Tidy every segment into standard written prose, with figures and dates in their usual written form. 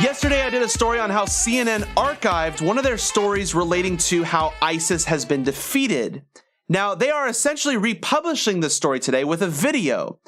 Yesterday, I did a story on how CNN archived one of their stories relating to how ISIS has been defeated. Now, they are essentially republishing this story today with a video.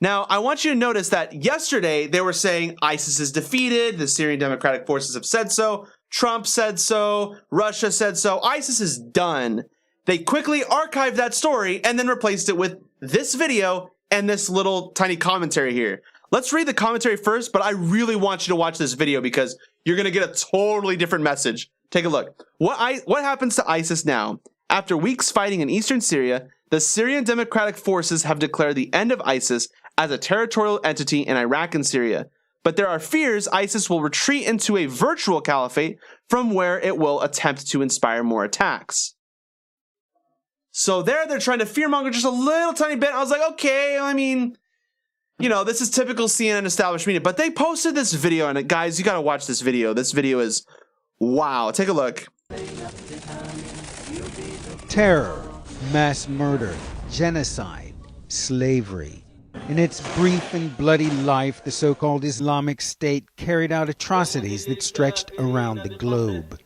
Now, I want you to notice that yesterday they were saying ISIS is defeated, the Syrian Democratic Forces have said so, Trump said so, Russia said so, ISIS is done. They quickly archived that story and then replaced it with this video and this little tiny commentary here. Let's read the commentary first, but I really want you to watch this video because you're going to get a totally different message. Take a look. What happens to ISIS now? After weeks fighting in eastern Syria, the Syrian Democratic Forces have declared the end of ISIS as a territorial entity in Iraq and Syria. But there are fears ISIS will retreat into a virtual caliphate from where it will attempt to inspire more attacks. So they're trying to fearmonger just a little tiny bit. I was like, okay, I mean, you know, this is typical CNN established media. But they posted this video, and guys, you got to watch this video. This video is, wow. Take a look. Terror, mass murder, genocide, slavery. In its brief and bloody life, the so-called Islamic State carried out atrocities that stretched around the globe.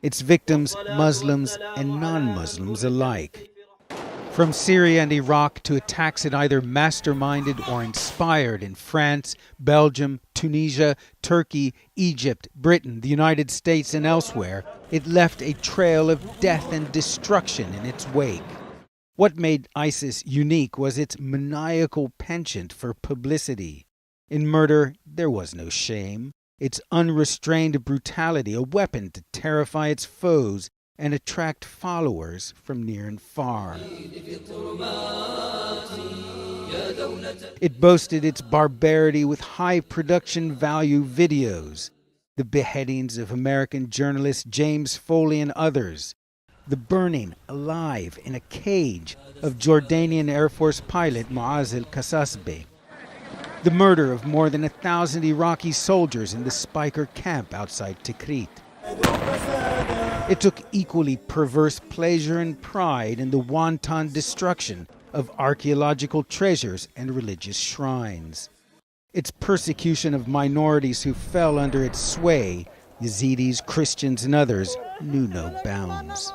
Its victims, Muslims and non-Muslims alike. From Syria and Iraq to attacks it either masterminded or inspired in France, Belgium, Tunisia, Turkey, Egypt, Britain, the United States, and elsewhere, it left a trail of death and destruction in its wake. What made ISIS unique was its maniacal penchant for publicity. In murder, there was no shame. Its unrestrained brutality, a weapon to terrify its foes and attract followers from near and far. It boasted its barbarity with high production value videos, the beheadings of American journalist James Foley and others, the burning alive in a cage of Jordanian Air Force pilot Muaz al-Kasasbe, the murder of more than 1,000 Iraqi soldiers in the Spiker camp outside Tikrit. It took equally perverse pleasure and pride in the wanton destruction of archaeological treasures and religious shrines. Its persecution of minorities who fell under its sway, Yazidis, Christians, and others, knew no bounds.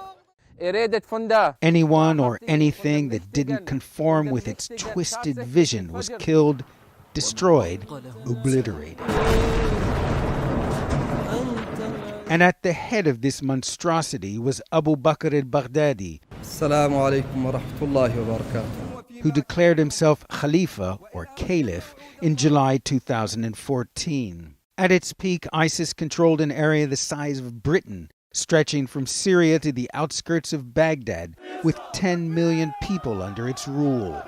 Anyone or anything that didn't conform with its twisted vision was killed, destroyed, obliterated. And at the head of this monstrosity was Abu Bakr al-Baghdadi, who declared himself Khalifa, or Caliph, in July 2014. At its peak, ISIS controlled an area the size of Britain, stretching from Syria to the outskirts of Baghdad, with 10 million people under its rule.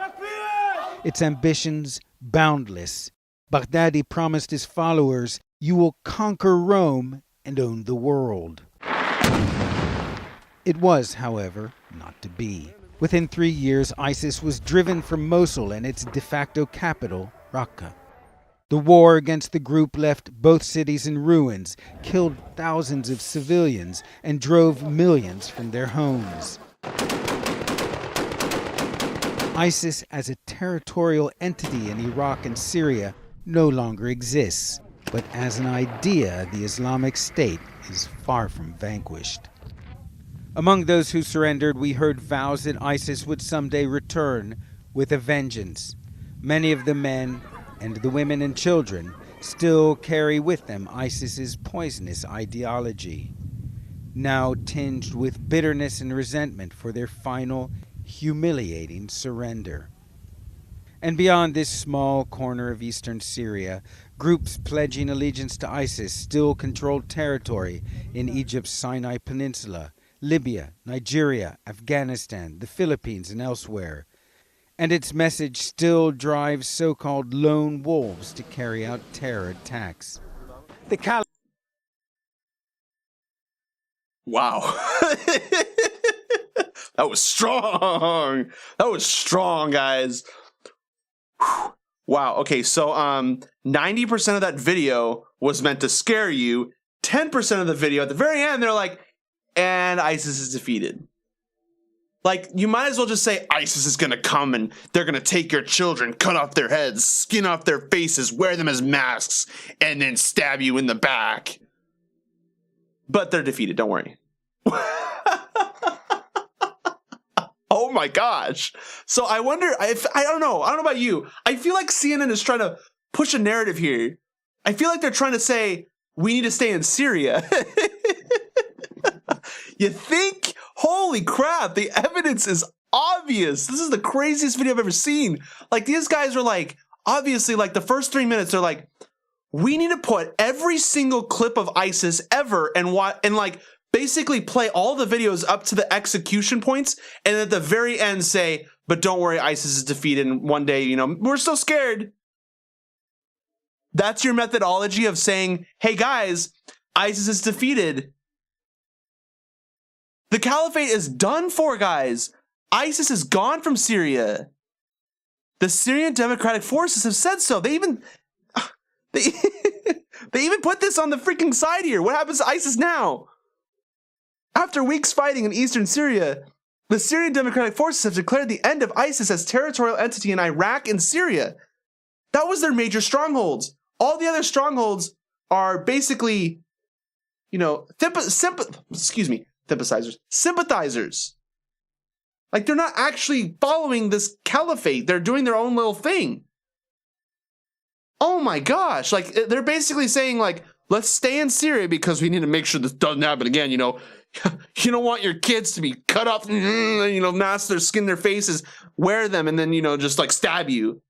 Its ambitions boundless. Baghdadi promised his followers, "You will conquer Rome and own the world." It was, however, not to be. Within 3 years, ISIS was driven from Mosul and its de facto capital, Raqqa. The war against the group left both cities in ruins, killed thousands of civilians, and drove millions from their homes. ISIS as a territorial entity in Iraq and Syria no longer exists, but as an idea, the Islamic State is far from vanquished. Among those who surrendered, we heard vows that ISIS would someday return with a vengeance. Many of the men and the women and children still carry with them ISIS's poisonous ideology, now tinged with bitterness and resentment for their final, humiliating surrender. And beyond this small corner of eastern Syria, groups pledging allegiance to ISIS still control territory in Egypt's Sinai Peninsula, Libya, Nigeria, Afghanistan, the Philippines, and elsewhere. And its message still drives so-called lone wolves to carry out terror attacks. Wow. That was strong. That was strong, guys. Whew. Wow. Okay, so 90% of that video was meant to scare you. 10% of the video, at the very end, they're like, and ISIS is defeated. Like, you might as well just say ISIS is going to come and they're going to take your children, cut off their heads, skin off their faces, wear them as masks, and then stab you in the back. But they're defeated, don't worry. Oh my gosh. So I wonder if, I don't know about you. I feel like CNN is trying to push a narrative here. I feel like they're trying to say, we need to stay in Syria. You think? Holy crap, the evidence is obvious. This is the craziest video I've ever seen. Like, these guys are like, obviously, like the first 3 minutes, they're like, we need to put every single clip of ISIS ever and like basically play all the videos up to the execution points, and at the very end say, but don't worry, ISIS is defeated, and one day, you know, we're so scared. That's your methodology of saying, hey guys, ISIS is defeated. The caliphate is done for, guys. ISIS is gone from Syria. The Syrian Democratic Forces have said so. They even put this on the freaking side here. What happens to ISIS now? After weeks fighting in eastern Syria, the Syrian Democratic Forces have declared the end of ISIS as territorial entity in Iraq and Syria. That was their major strongholds. All the other strongholds are basically, you know, sympathizers. Like, they're not actually following this caliphate. They're doing their own little thing. Oh my gosh. Like, they're basically saying, like, let's stay in Syria because we need to make sure this doesn't happen again. You know, you don't want your kids to be cut off, you know, mask their skin, their faces, wear them, and then, you know, just like stab you.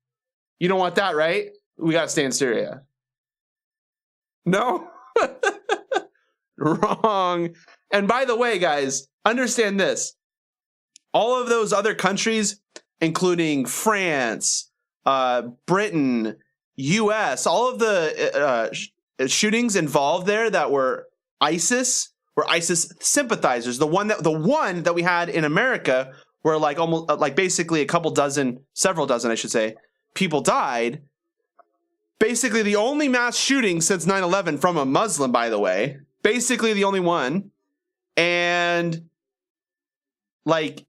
You don't want that, right? We got to stay in Syria. No? Wrong. And by the way, guys, understand this. All of those other countries, including France, Britain, US, all of the shootings involved there that were ISIS sympathizers. The one that we had in America, where like almost like basically several dozen, I should say, people died. Basically the only mass shooting since 9/11 from a Muslim, by the way. Basically the only one. And like,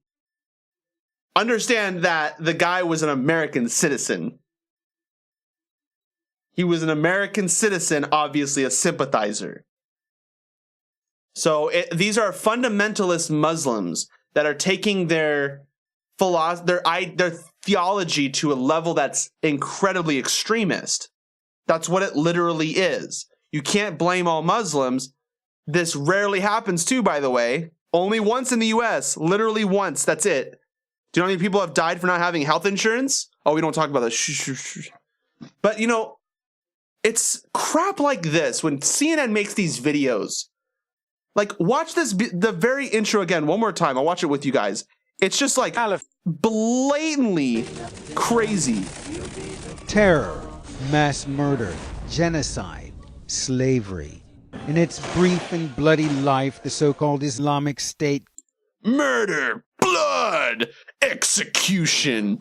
understand that the guy was an American citizen. He was an American citizen, obviously a sympathizer. So these are fundamentalist Muslims that are taking their theology to a level that's incredibly extremist. That's what it literally is. You can't blame all Muslims. This rarely happens too, by the way. Only once in the US. Literally once. That's it. Do you know how many people have died for not having health insurance? Oh, we don't talk about that. But, you know, it's crap like this when CNN makes these videos. Like, watch the very intro again one more time. I'll watch it with you guys. It's just like blatantly crazy. Terror, mass murder, genocide, slavery. In its brief and bloody life, the so-called Islamic State. Murder, blood, execution,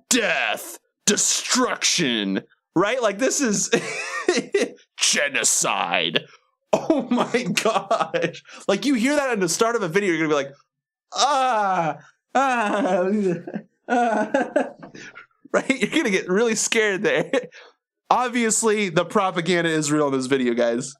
death, destruction. Right? Like, this is genocide. Oh my gosh. Like, you hear that at the start of a video, you're going to be like, right? You're going to get really scared there. Obviously, the propaganda is real in this video, guys.